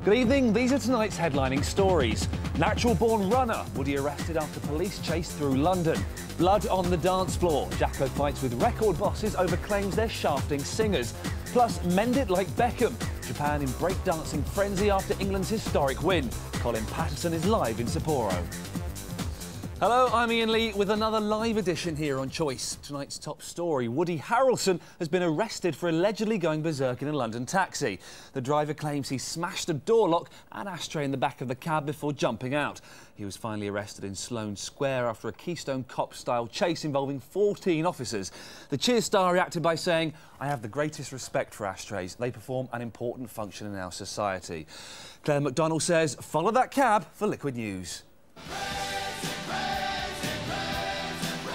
Good evening, these are tonight's headlining stories. Natural-born runner, Woody arrested after police chase through London. Blood on the dance floor. Jacko fights with record bosses over claims they're shafting singers. Plus, mend it like Beckham. Japan in breakdancing frenzy after England's historic win. Colin Patterson is live in Sapporo. Hello, I'm Iain Lee with another live edition here on Choice. Tonight's top story, Woody Harrelson has been arrested for allegedly going berserk in a London taxi. The driver claims he smashed a door lock and ashtray in the back of the cab before jumping out. He was finally arrested in Sloane Square after a Keystone Cop-style chase involving 14 officers. The Cheers star reacted by saying, "I have the greatest respect for ashtrays. They perform an important function in our society." Claire McDonald says, follow that cab for Liquid News.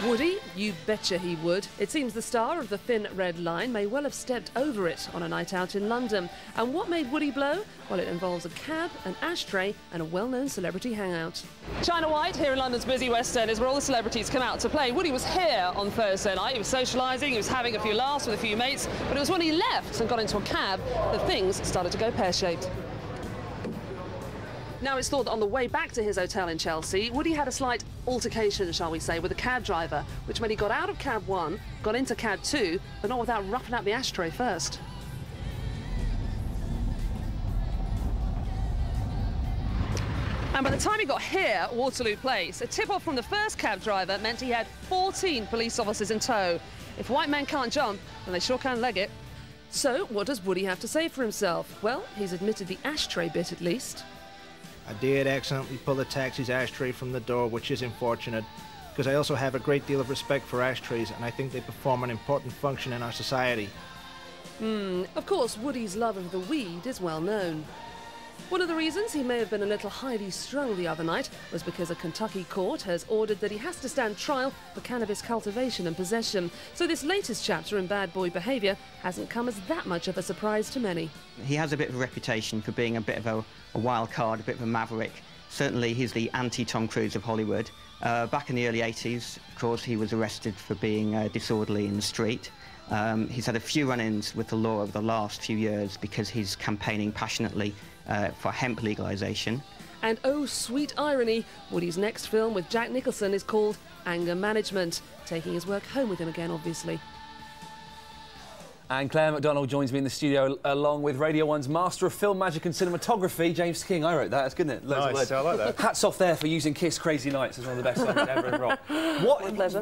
Woody? You betcha he would. It seems the star of the Thin Red Line may well have stepped over it on a night out in London. And what made Woody blow? Well, it involves a cab, an ashtray and a well-known celebrity hangout. China White here in London's busy West End is where all the celebrities come out to play. Woody was here on Thursday night. He was socialising, he was having a few laughs with a few mates, but it was when he left and got into a cab that things started to go pear-shaped. Now, it's thought that on the way back to his hotel in Chelsea, Woody had a slight altercation, shall we say, with a cab driver, which meant he got out of cab 1, got into cab 2, but not without roughing up the ashtray first. And by the time he got here at Waterloo Place, a tip-off from the first cab driver meant he had 14 police officers in tow. If white men can't jump, then they sure can leg it. So, what does Woody have to say for himself? Well, he's admitted the ashtray bit at least. I did accidentally pull the taxi's ashtray from the door, which is unfortunate, because I also have a great deal of respect for ashtrays and I think they perform an important function in our society. Of course, Woody's love of the weed is well known. One of the reasons he may have been a little highly strung the other night was because a Kentucky court has ordered that he has to stand trial for cannabis cultivation and possession. So this latest chapter in bad boy behaviour hasn't come as that much of a surprise to many. He has a bit of a reputation for being a bit of a wild card, a bit of a maverick. Certainly he's the anti-Tom Cruise of Hollywood. Back in the early 80s, of course, he was arrested for being disorderly in the street. He's had a few run-ins with the law over the last few years because he's campaigning passionately for hemp legalisation. And oh, sweet irony, Woody's next film with Jack Nicholson is called Anger Management, taking his work home with him again, obviously. And Claire McDonald joins me in the studio along with Radio 1's Master of Film Magic and Cinematography, James King. I wrote that, that's good, isn't it? Nice, I like that. Hats off there for using Kiss Crazy Nights as one of the best songs ever in rock. What, my pleasure.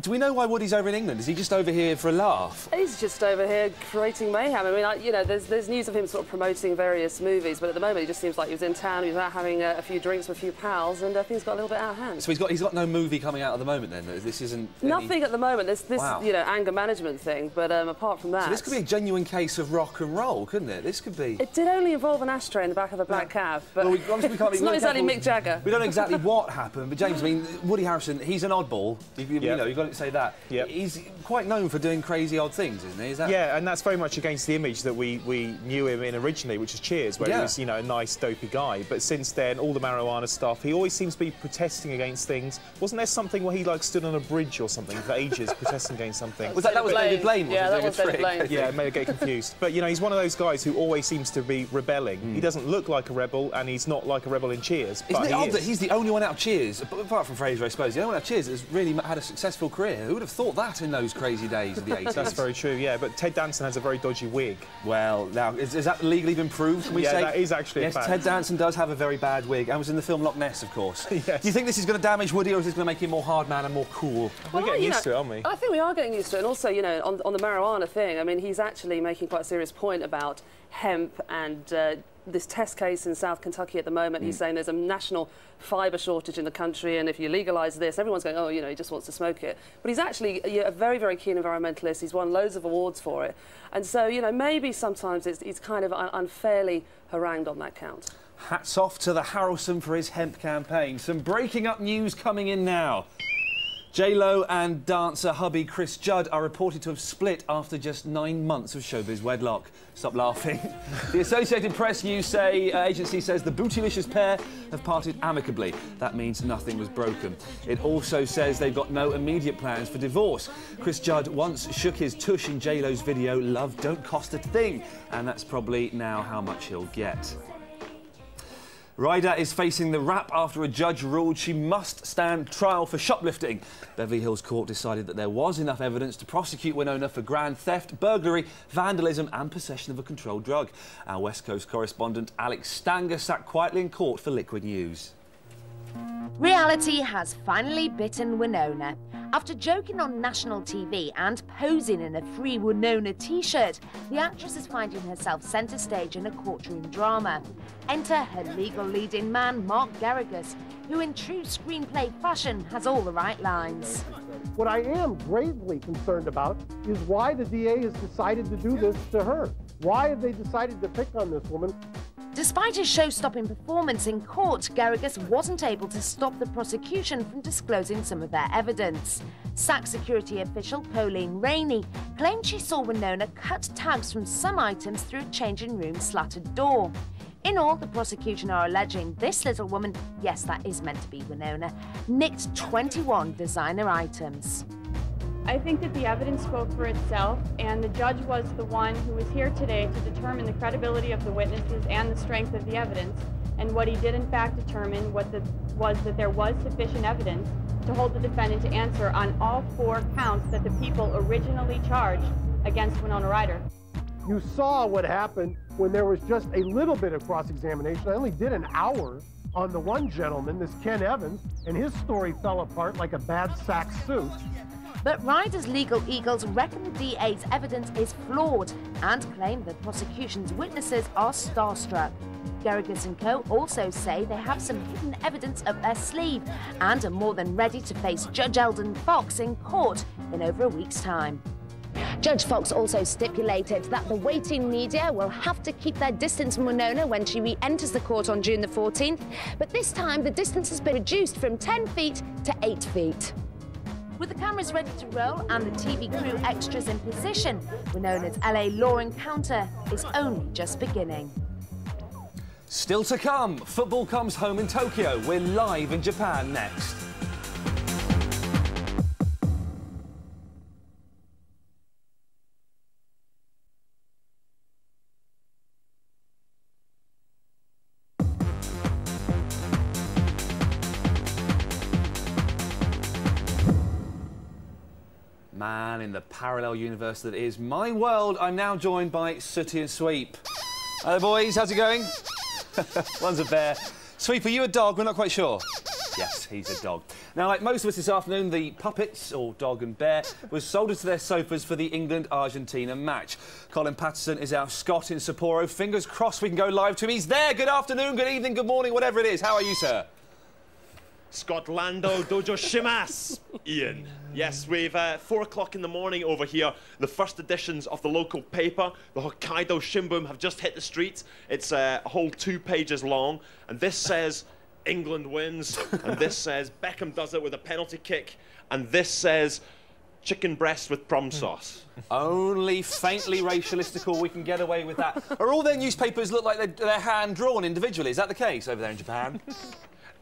Do we know why Woody's over in England? Is he just over here for a laugh? He's just over here creating mayhem. I mean, you know, there's news of him sort of promoting various movies, but at the moment it just seems like he was in town, he was out having a few drinks with a few pals, and things got a little bit out of hand. So he's got no movie coming out at the moment then? This isn't... Nothing at the moment. This wow. You know, anger management thing, but apart from that... So this could be a genuine case of rock and roll, couldn't it? This could be... It did only involve an ashtray in the back of a black cab, but well, we can't it's not exactly Mick Jagger. We don't know exactly what happened, but James, I mean, Woody Harrelson, he's an oddball. You know, you've got to say that. Yep. He's quite known for doing crazy odd things, isn't he? Is that... Yeah, and that's very much against the image that we knew him in originally, which is Cheers, where he was, you know, a nice, dopey guy. But since then, all the marijuana stuff, he always seems to be protesting against things. Wasn't there something where he, like, stood on a bridge or something for ages protesting against something? That was David Blaine, yeah, that was David Blaine. Yeah, it may get confused. But, you know, he's one of those guys who always seems to be rebelling. He doesn't look like a rebel, and he's not like a rebel in Cheers. Isn't it odd that he's the only one out of Cheers, apart from Fraser, I suppose, the only one out of Cheers that's really had a successful career? Who would have thought that in those crazy days of the 80s? That's very true, yeah, but Ted Danson has a very dodgy wig. Well, now, is that legally been proved, can we say? Yeah, that is actually a fact. Ted Danson does have a very bad wig, and was in the film Loch Ness, of course. Yes. Do you think this is going to damage Woody, or is this going to make him more hard man and more cool? We're getting used to it, aren't we? I think we are getting used to it, and also, you know, on the marijuana thing, I mean, he's actually making quite a serious point about hemp and this test case in South Kentucky at the moment. He's saying there's a national fibre shortage in the country, and if you legalise this, everyone's going, oh, you know, he just wants to smoke it. But he's actually a very, very keen environmentalist. He's won loads of awards for it. And so, you know, maybe sometimes he's kind of unfairly harangued on that count. Hats off to the Harrelson for his hemp campaign. Some breaking up news coming in now. J-Lo and dancer hubby Chris Judd are reported to have split after just 9 months of showbiz wedlock. Stop laughing. The Associated Press news agency says the bootylicious pair have parted amicably. That means nothing was broken. It also says they've got no immediate plans for divorce. Chris Judd once shook his tush in J-Lo's video "Love Don't Cost a Thing," and that's probably now how much he'll get. Ryder is facing the rap after a judge ruled she must stand trial for shoplifting. Beverly Hills Court decided that there was enough evidence to prosecute Winona for grand theft, burglary, vandalism and possession of a controlled drug. Our West Coast correspondent Alex Stanger sat quietly in court for Liquid News. Reality has finally bitten Winona. After joking on national TV and posing in a free Winona t-shirt, the actress is finding herself centre stage in a courtroom drama. Enter her legal lead-in man, Mark Garrigus, who in true screenplay fashion has all the right lines. What I am gravely concerned about is why the DA has decided to do this to her. Why have they decided to pick on this woman? Despite his show-stopping performance in court, Garrigus wasn't able to stop the prosecution from disclosing some of their evidence. SAC security official Pauline Rainey claimed she saw Winona cut tags from some items through a changing room slatted door. In all, the prosecution are alleging this little woman, yes, that is meant to be Winona, nicked 21 designer items. I think that the evidence spoke for itself, and the judge was the one who was here today to determine the credibility of the witnesses and the strength of the evidence. And what he did in fact determine was that there was sufficient evidence to hold the defendant to answer on all 4 counts that the people originally charged against Winona Ryder. You saw what happened when there was just a little bit of cross-examination. I only did an hour on the one gentleman, this Ken Evans, and his story fell apart like a bad sack suit. But Ryder's legal eagles reckon the DA's evidence is flawed and claim the prosecution's witnesses are starstruck. Garrigus and co. also say they have some hidden evidence up their sleeve and are more than ready to face Judge Eldon Fox in court in over a week's time. Judge Fox also stipulated that the waiting media will have to keep their distance from Winona when she re-enters the court on June the 14th, but this time the distance has been reduced from 10 feet to 8 feet. With the cameras ready to roll and the TV crew extras in position, Winona's LA law encounter is only just beginning. Still to come, football comes home in Tokyo. We're live in Japan next. Man, in the parallel universe that is my world, I'm now joined by Sooty and Sweep. Hello, boys. How's it going? One's a bear. Sweep, are you a dog? We're not quite sure. Yes, he's a dog. Now, like most of us this afternoon, the puppets, or dog and bear, was soldered to their sofas for the England-Argentina match. Colin Patterson is our Scot in Sapporo. Fingers crossed we can go live to him. He's there. Good afternoon, good evening, good morning, whatever it is. How are you, sir? Scotlando Dojo Shimas, Iain. Yes, we've 4 o'clock in the morning over here. The first editions of the local paper, the Hokkaido Shimbun, have just hit the streets. It's a whole 2 pages long, and this says England wins, and this says Beckham does it with a penalty kick, and this says chicken breast with prom sauce. Only faintly racialistical we can get away with that. Are all their newspapers look like they're hand-drawn individually? Is that the case over there in Japan?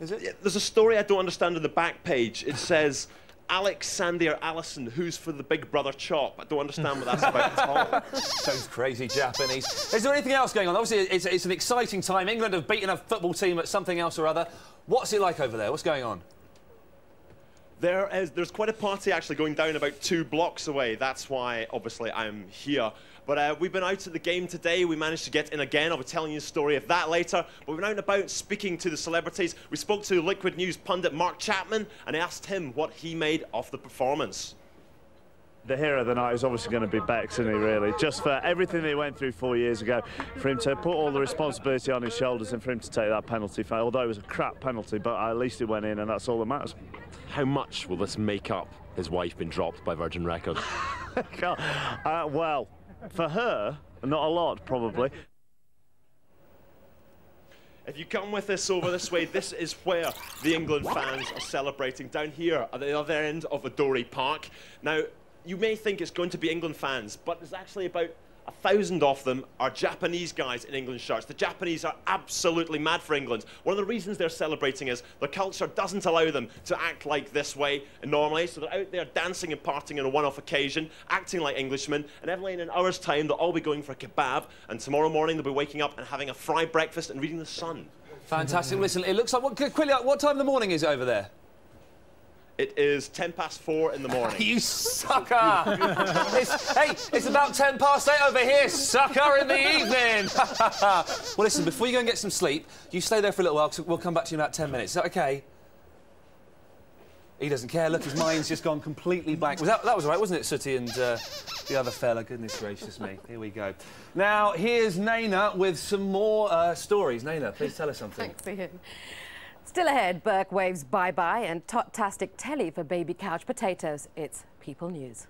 Is it? Yeah, there's a story I don't understand on the back page. It says, Alex, Sandy or Alison, who's for the Big Brother chop? I don't understand what that's about at all. Sounds crazy Japanese. Is there anything else going on? Obviously, it's an exciting time. England have beaten a football team at something else or other. What's it like over there? What's going on? There's quite a party actually going down about 2 blocks away. That's why, obviously, I'm here. But we've been out at the game today. We managed to get in again. I'll be telling you a story of that later. But we've been out and about speaking to the celebrities. We spoke to Liquid News pundit Mark Chapman and asked him what he made of the performance. The hero of the night is obviously going to be Bex, isn't he, really? Just for everything he went through 4 years ago, for him to put all the responsibility on his shoulders and for him to take that penalty, although it was a crap penalty, but at least it went in, and that's all that matters. How much will this make up his wife being dropped by Virgin Records? Well, for her, not a lot, probably. If you come with us over this way, this is where the England fans are celebrating, down here at the other end of Adori Park. Now, you may think it's going to be England fans, but there's actually about 1,000 of them are Japanese guys in England shirts. The Japanese are absolutely mad for England. One of the reasons they're celebrating is their culture doesn't allow them to act like this way normally, so they're out there dancing and partying on a one-off occasion, acting like Englishmen, and every in an hour's time they'll all be going for a kebab, and tomorrow morning they'll be waking up and having a fried breakfast and reading The Sun. Fantastic. Listen, it looks like... Quickly, what time of the morning is it over there? It is 4:10 in the morning. You sucker! It's about 8:10 over here, sucker, in the evening! Well, listen, before you go and get some sleep, you stay there for a little while, because we'll come back to you in about 10 minutes. Is that OK? He doesn't care. Look, his mind's just gone completely blank. That was all right, wasn't it, Sooty and the other fella? Goodness gracious me. Here we go. Now, here's Naina with some more stories. Naina, please tell us something. Thanks, Iain. Still ahead, Burke waves bye-bye and tot-tastic telly for baby couch potatoes. It's People News.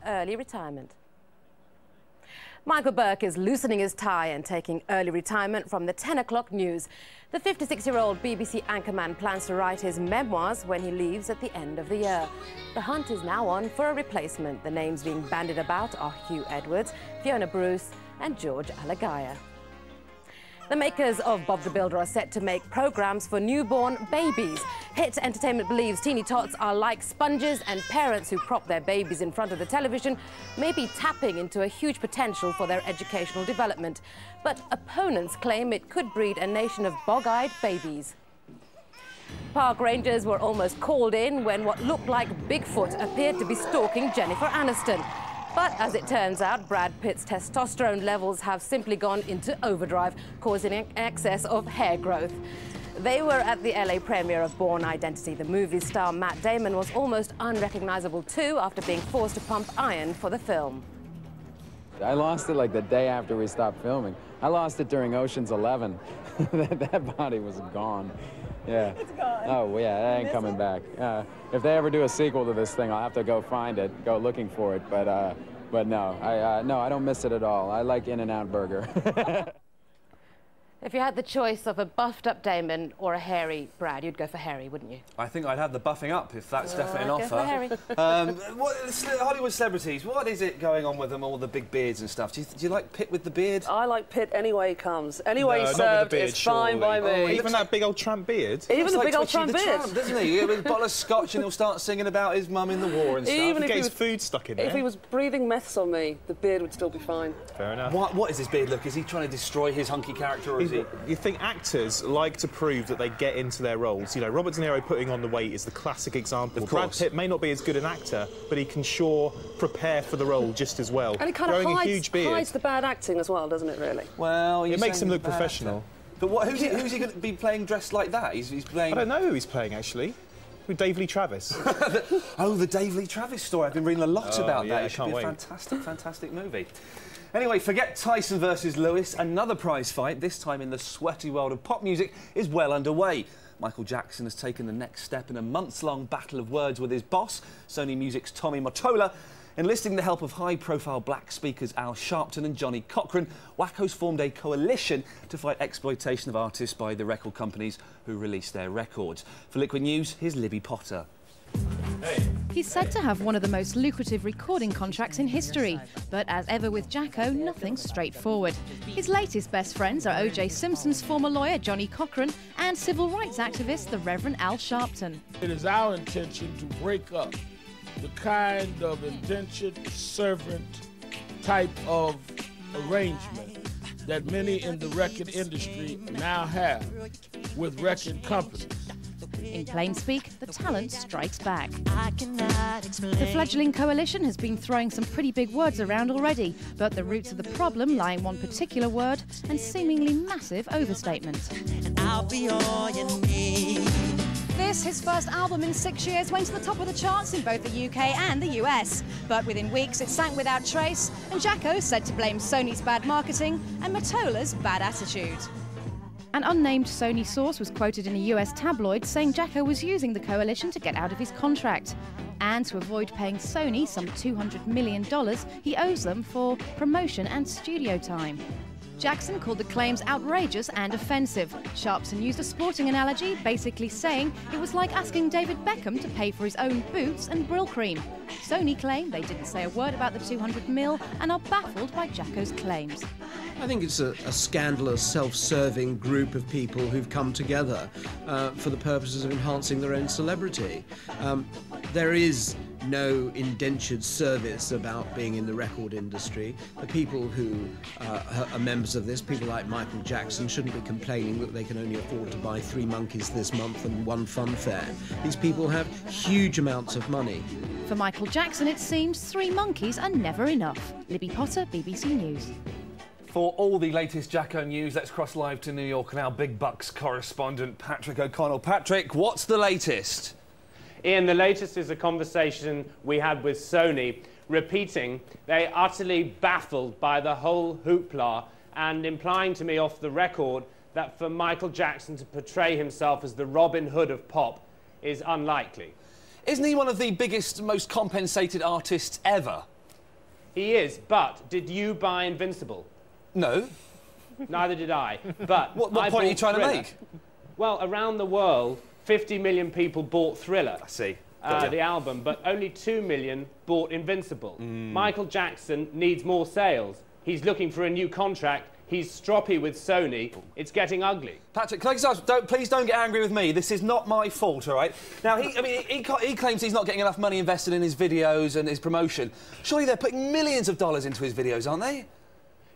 Early retirement. Michael Burke is loosening his tie and taking early retirement from the 10 o'clock news. The 56-year-old BBC anchorman plans to write his memoirs when he leaves at the end of the year. The hunt is now on for a replacement. The names being bandied about are Hugh Edwards, Fiona Bruce and George Alagaya. The makers of Bob the Builder are set to make programmes for newborn babies. Hit Entertainment believes teeny tots are like sponges, and parents who prop their babies in front of the television may be tapping into a huge potential for their educational development. But opponents claim it could breed a nation of bog-eyed babies. Park rangers were almost called in when what looked like Bigfoot appeared to be stalking Jennifer Aniston. But as it turns out, Brad Pitt's testosterone levels have simply gone into overdrive, causing an excess of hair growth. They were at the LA premiere of Bourne Identity. The movie star Matt Damon was almost unrecognizable too after being forced to pump iron for the film. I lost it like the day after we stopped filming. I lost it during Ocean's 11. that body was gone. Yeah. It's gone. Oh, yeah, it ain't coming back. If they ever do a sequel to this thing, I'll have to go find it, go looking for it. But no, I don't miss it at all. I like In-N-Out Burger. If you had the choice of a buffed-up Damon or a hairy Brad, you'd go for hairy, wouldn't you? I think I'd have the buffing up, if that's definitely an Go offer. for hairy. Hollywood celebrities, what is it going on with them, all the big beards and stuff? Do you like Pitt with the beard? I like Pitt any way he comes. Any way he's not with the served beard, is fine by me. Oh, even that big old tramp beard? Even the like big old Twitchy tramp the beard. Tramp, doesn't he? With a bottle of scotch and he'll start singing about his mum in the war and stuff. Even if if he he gets food stuck in there. If he was breathing meths on me, the beard would still be fine. Fair enough. What is his beard look? Is he trying to destroy his hunky character, or is he... You think actors like to prove that they get into their roles? You know, Robert De Niro putting on the weight is the classic example. Brad Pitt may not be as good an actor, but he can sure prepare for the role just as well. And it kind of hides the bad acting as well, doesn't it, really? Well, it makes him look professional. Actor. But who's he going to be playing dressed like that? He's playing... I don't know who he's playing, actually. With Dave Lee Travis. Oh, the Dave Lee Travis story. I've been reading a lot about that. I It should be a can't fantastic, fantastic movie. Anyway, forget Tyson versus Lewis. Another prize fight, this time in the sweaty world of pop music, is well underway. Michael Jackson has taken the next step in a months-long battle of words with his boss, Sony Music's Tommy Mottola. Enlisting the help of high-profile black speakers Al Sharpton and Johnny Cochran, Wacko's formed a coalition to fight exploitation of artists by the record companies who release their records. For Liquid News, here's Libby Potter. He's said to have one of the most lucrative recording contracts in history, but as ever with Jacko, nothing's straightforward. His latest best friends are O.J. Simpson's former lawyer Johnny Cochran and civil rights activist the Reverend Al Sharpton. It is our intention to break up the kind of indentured servant type of arrangement that many in the record industry now have with record companies. In plain speak, the talent strikes back. The fledgling coalition has been throwing some pretty big words around already, but the roots of the problem lie in one particular word and seemingly massive overstatement. I'll be all you need. This, his first album in 6 years, went to the top of the charts in both the UK and the US. But within weeks, it sank without trace, and Jacko said to blame Sony's bad marketing and Mottola's bad attitude. An unnamed Sony source was quoted in a US tabloid saying Jacko was using the coalition to get out of his contract and to avoid paying Sony some $200 million he owes them for promotion and studio time. Jackson called the claims outrageous and offensive. Sharpton used a sporting analogy, basically saying it was like asking David Beckham to pay for his own boots and Brill cream. Sony claim they didn't say a word about the $200 million and are baffled by Jacko's claims. I think it's a scandalous, self-serving group of people who've come together for the purposes of enhancing their own celebrity. There is no indentured service about being in the record industry. The people who are members of this, people like Michael Jackson, shouldn't be complaining that they can only afford to buy 3 monkeys this month and 1 funfair. These people have huge amounts of money. For Michael Jackson, it seems 3 monkeys are never enough. Libby Potter, BBC News. For all the latest Jacko news, let's cross live to New York and our big bucks correspondent, Patrick O'Connell. Patrick, what's the latest? Ian, the latest is a conversation we had with Sony, repeating they're utterly baffled by the whole hoopla and implying to me off the record that for Michael Jackson to portray himself as the Robin Hood of pop is unlikely. Isn't he one of the biggest, most compensated artists ever? He is, but did you buy Invincible? No. Neither did I. But what point are you trying to make? Well, around the world, 50 million people bought Thriller. I see. The album, but only 2 million bought Invincible. Michael Jackson needs more sales. He's looking for a new contract. He's stroppy with Sony. It's getting ugly. Patrick, can I just ask, please don't get angry with me. This is not my fault, all right? Now, he claims he's not getting enough money invested in his videos and his promotion. Surely they're putting millions of dollars into his videos, aren't they?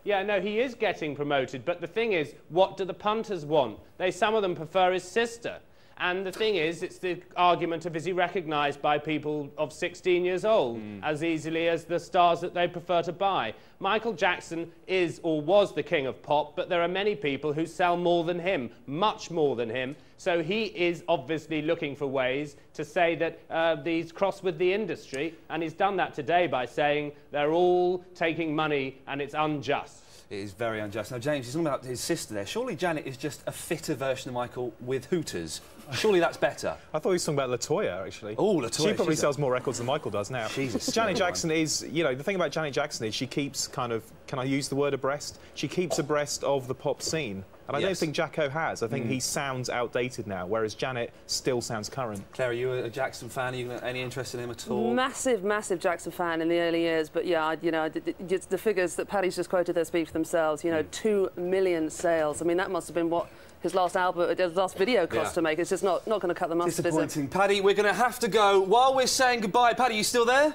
Yeah, no, he is getting promoted, but the thing is, what do the punters want? Some of them prefer his sister. And the thing is, it's the argument of, is he recognised by people of 16 years old as easily as the stars that they prefer to buy? Michael Jackson is or was the king of pop, but there are many people who sell more than him, much more than him. So he is obviously looking for ways to say that he's crossed with the industry, and he's done that today by saying they're all taking money and it's unjust. It is very unjust. Now, James, he's talking about his sister there. Surely Janet is just a fitter version of Michael with Hooters. Surely that's better. I thought he was talking about LaToya, actually. Oh, LaToya. She probably sells more records than Michael does now. Jesus. Janet Jackson is, you know, the thing about Janet Jackson is she keeps kind of, can I use the word abreast? She keeps abreast of the pop scene. And I don't think Jacko has. I think he sounds outdated now, whereas Janet still sounds current. Claire, are you a Jackson fan? Are you any interest in him at all? Massive, massive Jackson fan in the early years. But yeah, you know, the figures that Paddy's just quoted there speak for themselves. You know, 2 million sales. I mean, that must have been what his last album, his last video cost to make. It's just not going to cut the mustard, is it? Disappointing. Paddy, we're going to have to go. While we're saying goodbye, Paddy, you still there?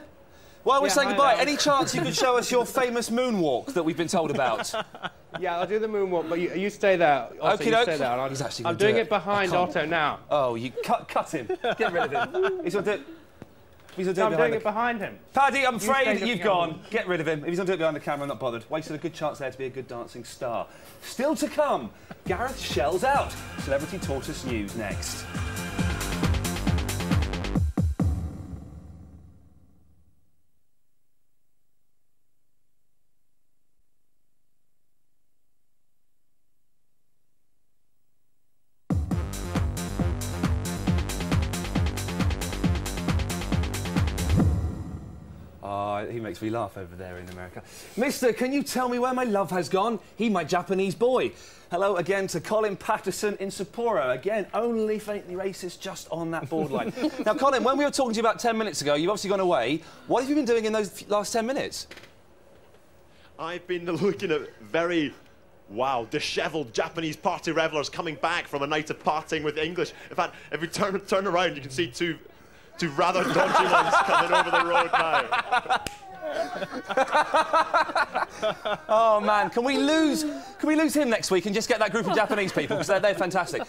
While we're saying goodbye, any chance you could show us your famous moonwalk that we've been told about? Yeah, I'll do the moonwalk, but you stay there. Otto, you stay there. I'm doing it behind Otto now. Oh, you cut him. Get rid of him. He's going to do it. I'm doing it behind him. Paddy, I'm afraid you've gone. Get rid of him. If he's going to do it behind the camera, I'm not bothered. Wasted a good chance there to be a good dancing star. Still to come, Gareth shells out. Celebrity Tortoise News next. He makes me laugh over there in America. Mister, can you tell me where my love has gone? He, my Japanese boy. Hello again to Colin Patterson in Sapporo. Again, only faintly racist, just on that borderline. Now, Colin, when we were talking to you about 10 minutes ago, you've obviously gone away. What have you been doing in those last 10 minutes? I've been looking at very... wow, dishevelled Japanese party revellers coming back from a night of partying with the English. In fact, if you turn around, you can see two rather dodgy ones coming over the road now. Oh man, can we lose him next week and just get that group of Japanese people, because they're fantastic.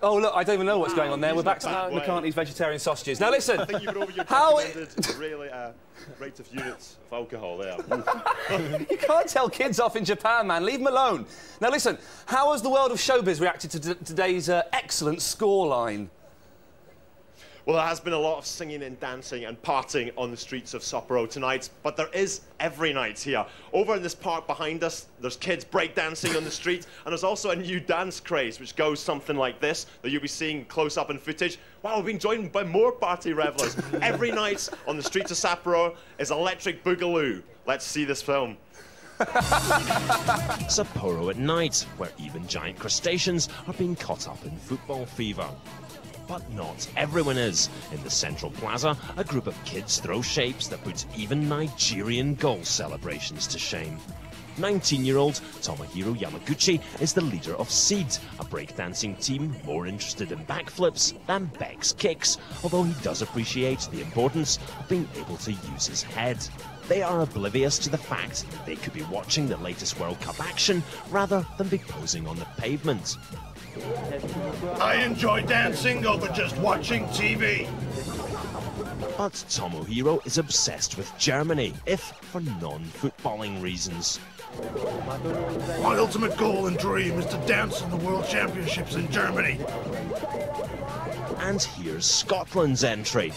Oh look, I don't even know what's going on there. We're back to McCartney's vegetarian sausages. Now listen, I think you've been over your recommended really rate of units of alcohol there. You can't tell kids off in Japan, man. Leave them alone. Now listen, how has the world of showbiz reacted to today's excellent scoreline? Well, there has been a lot of singing and dancing and partying on the streets of Sapporo tonight, but there is every night here. Over in this park behind us, there's kids breakdancing on the street, and there's also a new dance craze which goes something like this, that you'll be seeing close up in footage. Wow, we've been joined by more party revellers. Every night on the streets of Sapporo is Electric Boogaloo. Let's see this film. Sapporo at night, where even giant crustaceans are being caught up in football fever. But not everyone is. In the central plaza, a group of kids throw shapes that put even Nigerian goal celebrations to shame. 19-year-old Tomohiro Yamaguchi is the leader of Seed, a breakdancing team more interested in backflips than Beck's kicks, although he does appreciate the importance of being able to use his head. They are oblivious to the fact that they could be watching the latest World Cup action rather than be posing on the pavement. I enjoy dancing over just watching TV. But Tomohiro is obsessed with Germany, if for non-footballing reasons. My ultimate goal and dream is to dance in the World Championships in Germany. And here's Scotland's entry.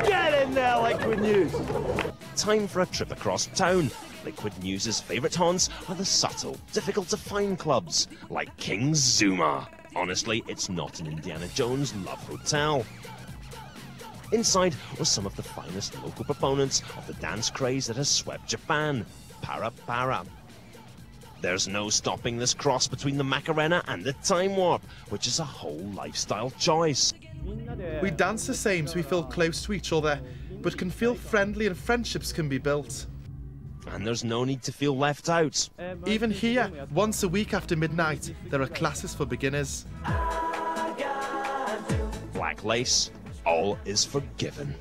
Get in there, Liquid News! Time for a trip across town. Liquid News' favourite haunts are the subtle, difficult-to-find clubs, like King's Zuma. Honestly, it's not an Indiana Jones love hotel. Inside were some of the finest local proponents of the dance craze that has swept Japan, Para Para. There's no stopping this cross between the Macarena and the Time Warp, which is a whole lifestyle choice. We dance the same so we feel close to each other, but can feel friendly and friendships can be built. And there's no need to feel left out. Even here, once a week after midnight, there are classes for beginners. Black lace, all is forgiven.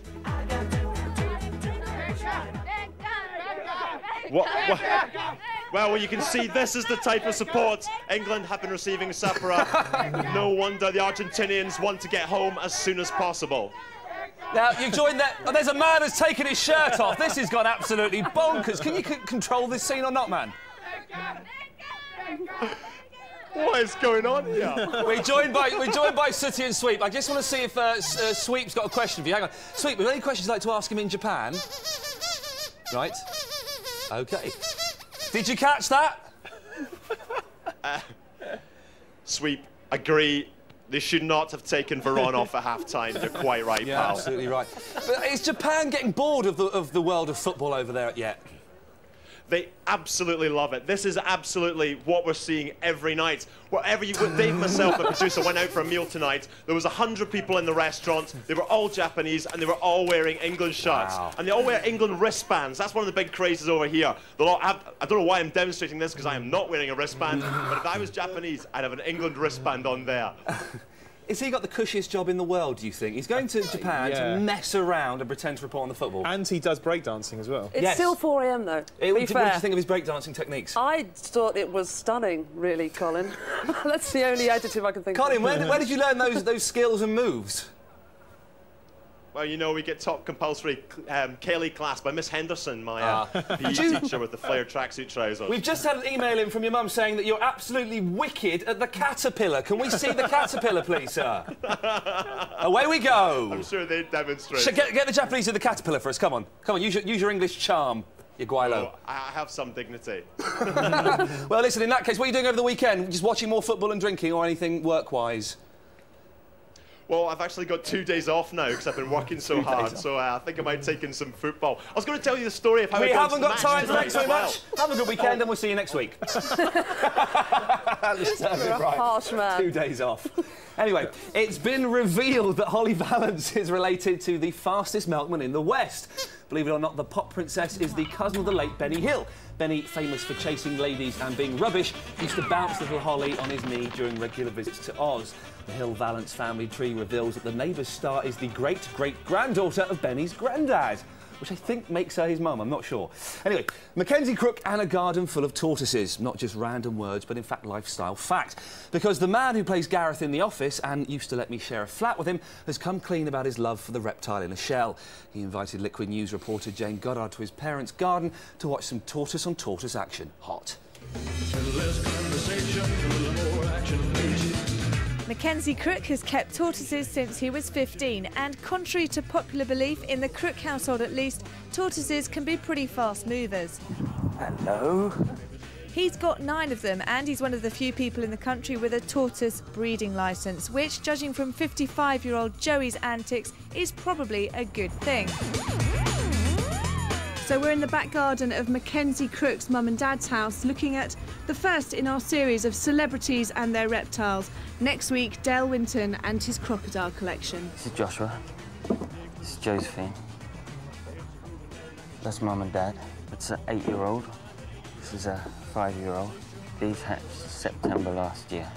Well, you can see this is the type of support England have been receiving, Sapra. No wonder the Argentinians want to get home as soon as possible. Now, you joined that. Oh, there's a man who's taken his shirt off. This has gone absolutely bonkers. Can you control this scene or not, man? What is going on here? We're joined by Sooty and Sweep. I just want to see if Sweep's got a question for you. Hang on. Sweep, are there any questions you'd like to ask him in Japan? Right. OK. Did you catch that? Sweep, agree. They should not have taken Veron off at half-time. You're quite right, yeah, pal. Absolutely right. But is Japan getting bored of the world of football over there yet? They absolutely love it. This is absolutely what we're seeing every night. Wherever you go, Dave, myself, the producer, went out for a meal tonight. There was 100 people in the restaurant. They were all Japanese, and they were all wearing England shirts. Wow. And they all wear England wristbands. That's one of the big crazes over here. I don't know why I'm demonstrating this, because I am not wearing a wristband. But if I was Japanese, I'd have an England wristband on there. Has he got the cushiest job in the world, do you think? He's going to Japan to mess around and pretend to report on the football. And he does breakdancing as well. It's still 4 a.m. though. What do you think of his breakdancing techniques? I thought it was stunning, really, Colin. That's the only adjective I can think Colin, of. where did you learn those skills and moves? Well, you know, we get top compulsory Kelly class by Miss Henderson, my PE teacher with the flared tracksuit trousers. We've just had an email in from your mum saying that you're absolutely wicked at the caterpillar. Can we see the caterpillar, please, sir? Away we go. I'm sure they'd demonstrate. Get the Japanese to the caterpillar for us. Come on. Come on, use your English charm, you guilo. Oh, I have some dignity. Well, listen, in that case, what are you doing over the weekend? Just watching more football and drinking or anything work-wise? Well, I've actually got 2 days off now because I've been working so hard, so I think I might take in some football. I was going to tell you the story of how we haven't got time. Thanks very much. Have a good weekend, and we'll see you next week. Harsh man. 2 days off. Anyway, it's been revealed that Holly Valance is related to the fastest milkman in the West. Believe it or not, the pop princess is the cousin of the late Benny Hill. Benny, famous for chasing ladies and being rubbish, used to bounce little Holly on his knee during regular visits to Oz. The Hill-Valance family tree reveals that the neighbour's star is the great-great-granddaughter of Benny's granddad, which I think makes her his mum, I'm not sure. Anyway, Mackenzie Crook and a garden full of tortoises. Not just random words, but in fact lifestyle fact. Because the man who plays Gareth in The Office and used to let me share a flat with him has come clean about his love for the reptile in a shell. He invited Liquid News reporter Jane Goddard to his parents' garden to watch some tortoise-on-tortoise action. Hot. Mackenzie Crook has kept tortoises since he was 15, and contrary to popular belief, in the Crook household at least, tortoises can be pretty fast movers. Hello? He's got 9 of them, and he's one of the few people in the country with a tortoise breeding licence, which, judging from 55-year-old Joey's antics, is probably a good thing. So we're in the back garden of Mackenzie Crook's mum and dad's house, looking at the first in our series of celebrities and their reptiles. Next week, Dale Winton and his crocodile collection. This is Joshua. This is Josephine. That's Mum and Dad. That's an 8-year-old. This is a 5-year-old. These hatched September last year.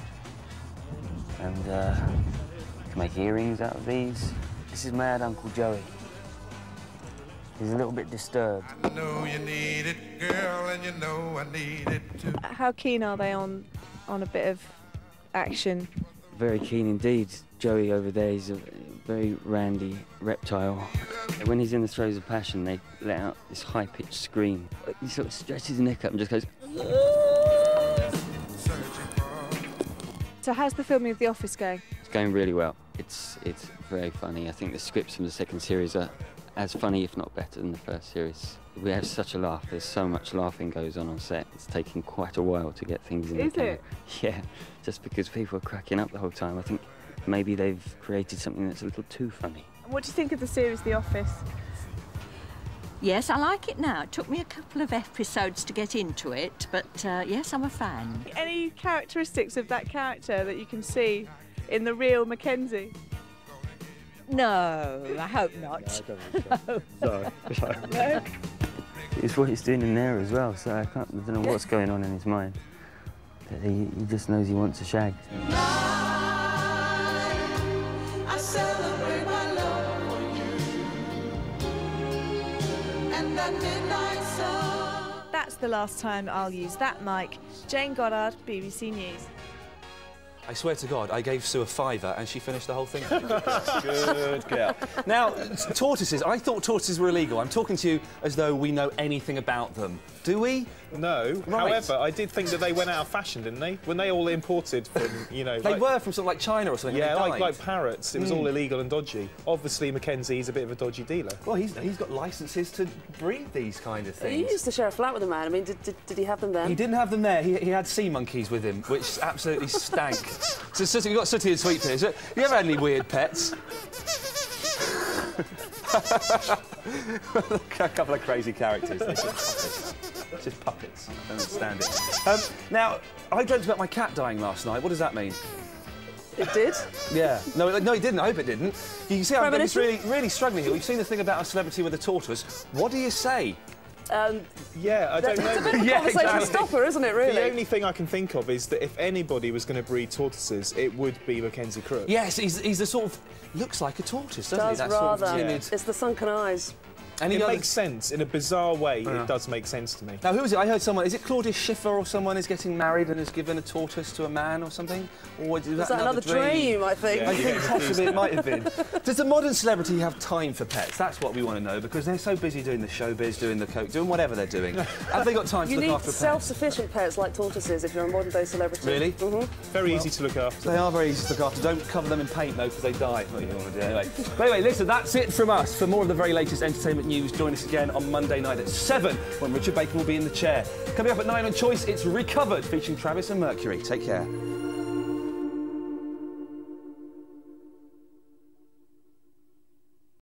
And you can make earrings out of these. This is Mad Uncle Joey. He's a little bit disturbed. I know you need it, girl, and you know I need it too. How keen are they on a bit of action? Very keen indeed. Joey over there is a very randy reptile. When he's in the throes of passion, they let out this high-pitched scream. He sort of stretches his neck up and just goes... So how's the filming of The Office going? It's going really well. It's very funny. I think the scripts from the second series are as funny, if not better, than the first series. We have such a laugh. There's so much laughing goes on set. It's taking quite a while to get things in the camera. Is it? Yeah, just because people are cracking up the whole time. I think maybe they've created something that's a little too funny. And what do you think of the series The Office? Yes, I like it now. It took me a couple of episodes to get into it, but yes, I'm a fan. Any characteristics of that character that you can see in the real Mackenzie? No, I hope not. No. No. It's what he's doing in there as well, so I don't know what's going on in his mind. But he just knows he wants a shag. I celebrate my love for you and that midnight sun. That's the last time I'll use that mic. Jane Goddard, BBC News. I swear to God, I gave Sue a £5 and she finished the whole thing. Good girl. Now, tortoises. I thought tortoises were illegal. I'm talking to you as though we know anything about them. Do we? No. Right. However, I did think that they went out of fashion, didn't they? When they all imported from, you know... They were from sort of like China or something. Yeah, and they died. like parrots. It was all illegal and dodgy. Obviously, Mackenzie's a bit of a dodgy dealer. Well, he's got licences to breed these kind of things. He used to share a flat with a man. I mean, did he have them then? He didn't have them there. He had sea monkeys with him, which absolutely stank. So, you've got Sooty and Sweet Peas. You ever had any weird pets? A couple of crazy characters. Just puppets. I don't understand it. Now, I dreamt about my cat dying last night. What does that mean? It did? Yeah. No, it didn't. I hope it didn't. You can see I'm just really struggling here. We've seen the thing about a celebrity with a tortoise. What do you say? Yeah, I don't know. It's a bit of a conversation stopper, isn't it, really? The only thing I can think of is that if anybody was going to breed tortoises, it would be Mackenzie Crook. Yes, he's the sort of... looks like a tortoise, doesn't he? Does rather. Sort of timid... It's the sunken eyes. And it makes sense. In a bizarre way, it does make sense to me. Now, who is it? I heard someone... Is it Claudia Schiffer or someone is getting married and has given a tortoise to a man or something? Or is that another dream? I think. Yeah, I think possibly it might have been. Does a modern celebrity have time for pets? That's what we want to know, because they're so busy doing the showbiz, doing the coke, doing whatever they're doing. Have they got time to look after pets? You need self-sufficient pets like tortoises if you're a modern-day celebrity. Really? Mm-hmm. Very easy to look after. They are very easy to look after. Don't cover them in paint, though, because they die. What you want to do anyway. But anyway, listen, that's it from us. For more of the very latest entertainment news, join us again on Monday night at 7 when Richard Bacon will be in the chair. Coming up at 9 on Choice, it's Recovered, featuring Travis and Mercury. Take care.